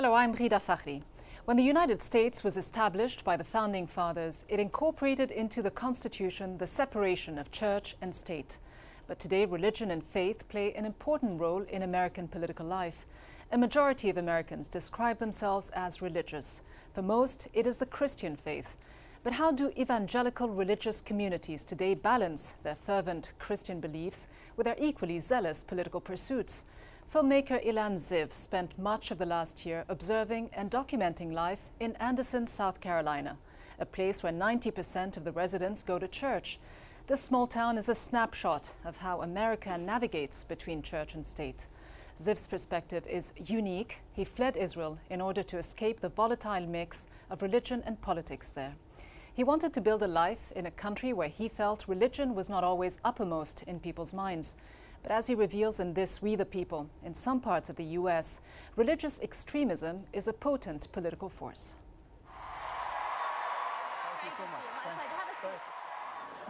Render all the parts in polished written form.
Hello, I'm Rida Fakhri. When the United States was established by the Founding Fathers, it incorporated into the Constitution the separation of church and state. But today, religion and faith play an important role in American political life. A majority of Americans describe themselves as religious. For most, it is the Christian faith. But how do evangelical religious communities today balance their fervent Christian beliefs with their equally zealous political pursuits? Filmmaker Ilan Ziv spent much of the last year observing and documenting life in Anderson, South Carolina, a place where 90% of the residents go to church. This small town is a snapshot of how America navigates between church and state. Ziv's perspective is unique. He fled Israel in order to escape the volatile mix of religion and politics there. He wanted to build a life in a country where he felt religion was not always uppermost in people's minds. But as he reveals in this We the People, in some parts of the U.S., religious extremism is a potent political force. Thank you so much.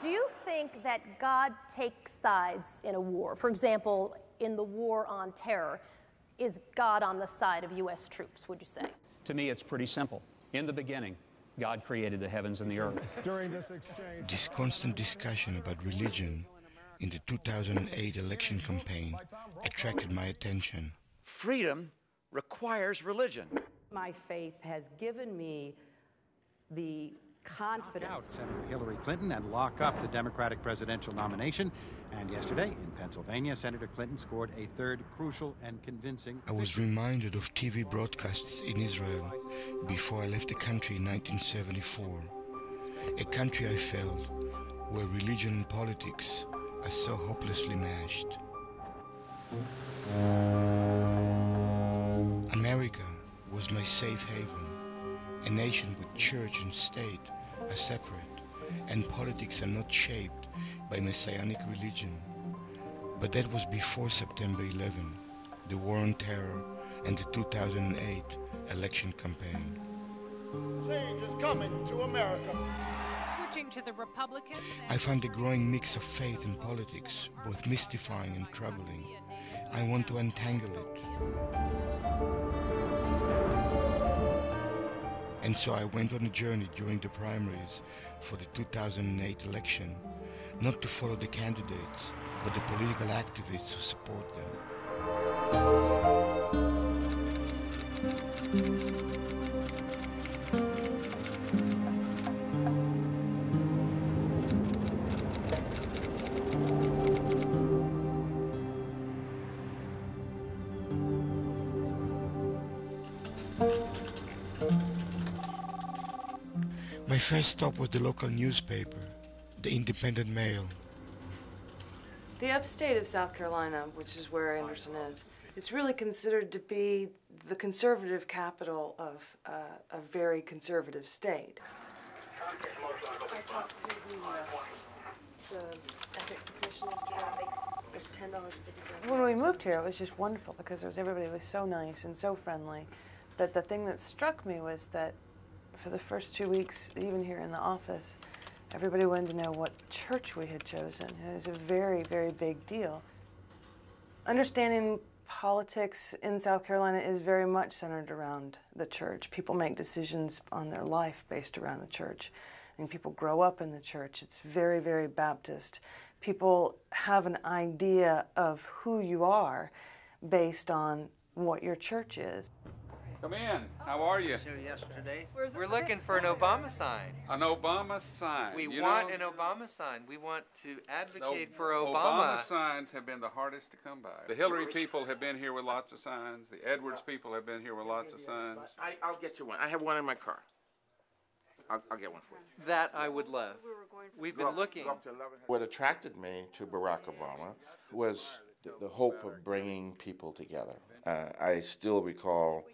Do you think that God takes sides in a war? For example, in the war on terror, is God on the side of U.S. troops, would you say? To me, it's pretty simple. In the beginning, God created the heavens and the earth. During this exchange, this constant discussion about religion in the 2008 election campaign attracted my attention. Freedom requires religion. My faith has given me the confidence. Out Senator Hillary Clinton and lock up the Democratic presidential nomination. And yesterday in Pennsylvania, Senator Clinton scored a third crucial and convincing I was reminded of TV broadcasts in Israel before I left the country in 1974. A country I felt where religion and politics are so hopelessly mashed. America was my safe haven, a nation where church and state are separate and politics are not shaped by messianic religion. But that was before September 11, the war on terror and the 2008 election campaign. change is coming to America. Switching to the Republicans. I found the growing mix of faith and politics both mystifying and troubling. I want to untangle it. And so I went on a journey during the primaries for the 2008 election, not to follow the candidates, but the political activists who support them. My first stop was the local newspaper, the Independent Mail. The upstate of South Carolina, which is where Anderson is, it's really considered to be the conservative capital of a very conservative state. I talked to the ethics commission yesterday. There's $10.50. When we moved here, it was just wonderful because everybody was so nice and so friendly. But the thing that struck me was that for the first 2 weeks, even here in the office, everybody wanted to know what church we had chosen. It was a very, very big deal. Understanding politics in South Carolina is very much centered around the church. People make decisions on their life based around the church. And people grow up in the church. It's very, very Baptist. People have an idea of who you are based on what your church is. Come in. How are you? Yesterday. We're looking for an Obama sign. An Obama sign. We want an Obama sign. We want to advocate for Obama. Obama signs have been the hardest to come by. The Hillary people have been here with lots of signs. The Edwards people have been here with lots of signs. I'll get you one. I have one in my car. I'll get one for you. That I would love. We've been looking. What attracted me to Barack Obama was the hope of bringing people together. I still recall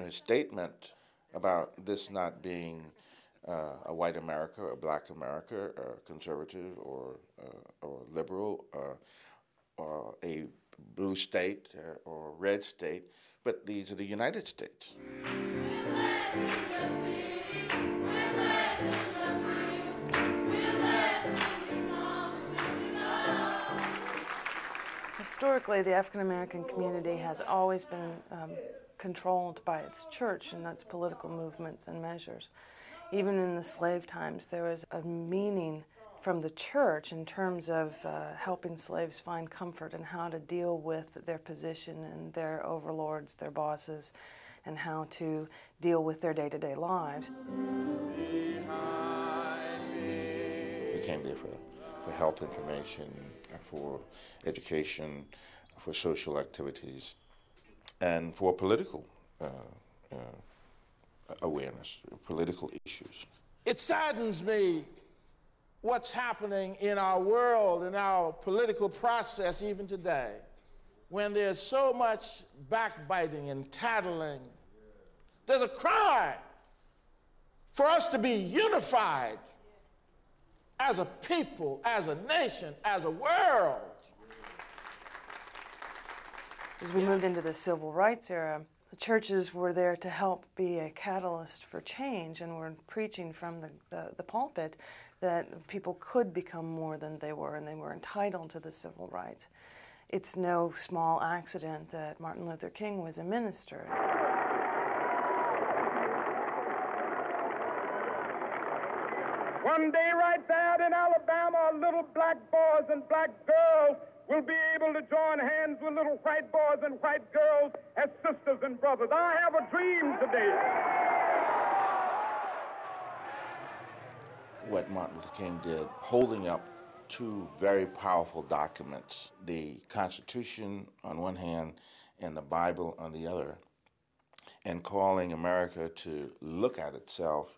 his statement about this not being a white America, or black America, or conservative, or liberal, or a blue state, or red state, but these are the United States. Historically, the African American community has always been controlled by its church and its political movements and measures. Even in the slave times, there was a meaning from the church in terms of helping slaves find comfort and how to deal with their position and their overlords, their bosses, and how to deal with their day-to-day lives. We came there for health information, for education, for social activities, and for political awareness, political issues. It saddens me what's happening in our world, in our political process even today, when there's so much backbiting and tattling. There's a cry for us to be unified as a people, as a nation, as a world. As we moved into the civil rights era, the churches were there to help be a catalyst for change, and were preaching from the pulpit that people could become more than they were, and they were entitled to the civil rights. It's no small accident that Martin Luther King was a minister. One day right there in Alabama, little black boys and black girls will be able to join hands with little white boys and white girls as sisters and brothers. I have a dream today. What Martin Luther King did, holding up two very powerful documents, the Constitution on one hand and the Bible on the other, and calling America to look at itself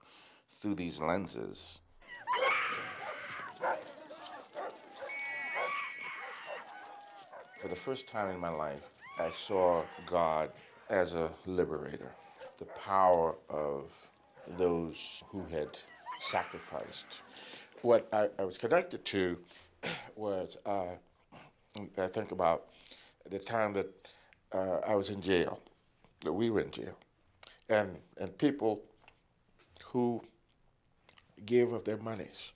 through these lenses. For the first time in my life, I saw God as a liberator, the power of those who had sacrificed. What I was connected to was, I think about the time that I was in jail, that we were in jail, and people who gave of their monies,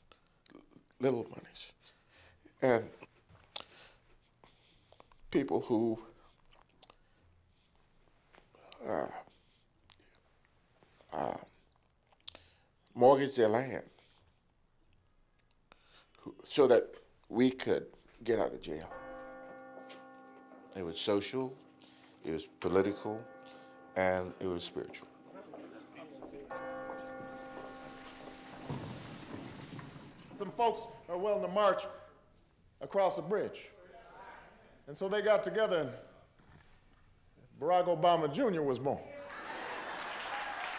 little monies, and people who mortgaged their land so that we could get out of jail. It was social, it was political, and it was spiritual. Some folks are willing to march across a bridge. And so they got together, and Barack Obama Jr. was born.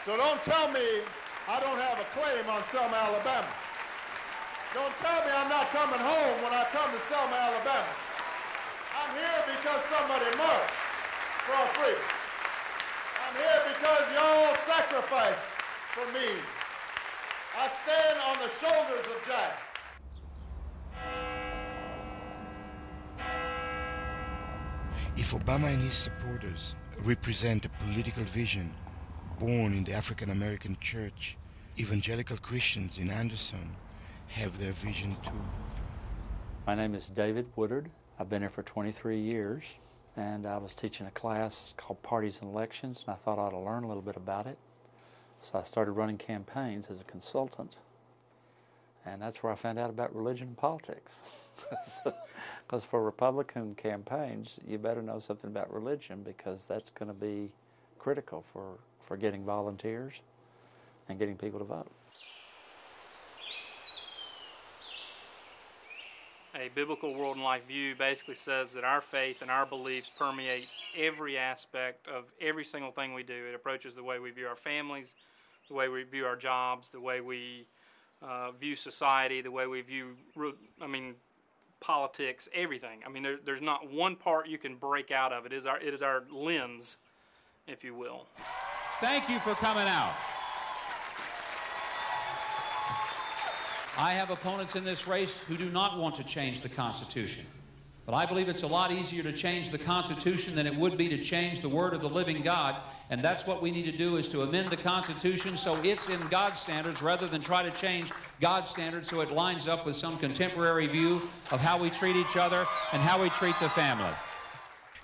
So don't tell me I don't have a claim on Selma, Alabama. Don't tell me I'm not coming home when I come to Selma, Alabama. I'm here because somebody marched for our freedom. I'm here because y'all sacrificed for me. I stand on the shoulders of giants. If Obama and his supporters represent a political vision born in the African American church, evangelical Christians in Anderson have their vision too. My name is David Woodard. I've been here for 23 years, and I was teaching a class called Parties and Elections, and I thought I ought to learn a little bit about it. So I started running campaigns as a consultant, and that's where I found out about religion and politics. Because for Republican campaigns, you better know something about religion, because that's going to be critical for getting volunteers and getting people to vote. A biblical world and life view basically says that our faith and our beliefs permeate every aspect of every single thing we do. It approaches the way we view our families, the way we view our jobs, the way we view society, the way we view, politics, everything. I mean, there's not one part you can break out of. It is our lens, if you will. Thank you for coming out. I have opponents in this race who do not want to change the Constitution. But I believe it's a lot easier to change the Constitution than it would be to change the Word of the living God. And that's what we need to do, is to amend the Constitution so it's in God's standards rather than try to change God's standards so it lines up with some contemporary view of how we treat each other and how we treat the family.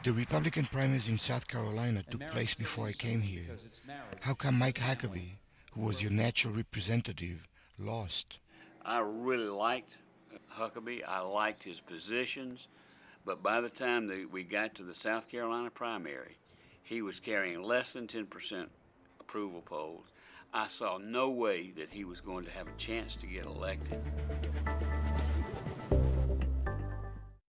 The Republican primaries in South Carolina took place before I came here. How come Mike Huckabee, who was your natural representative, lost? I really liked Huckabee. I liked his positions, but by the time that we got to the South Carolina primary, he was carrying less than 10% approval polls. I saw no way that he was going to have a chance to get elected.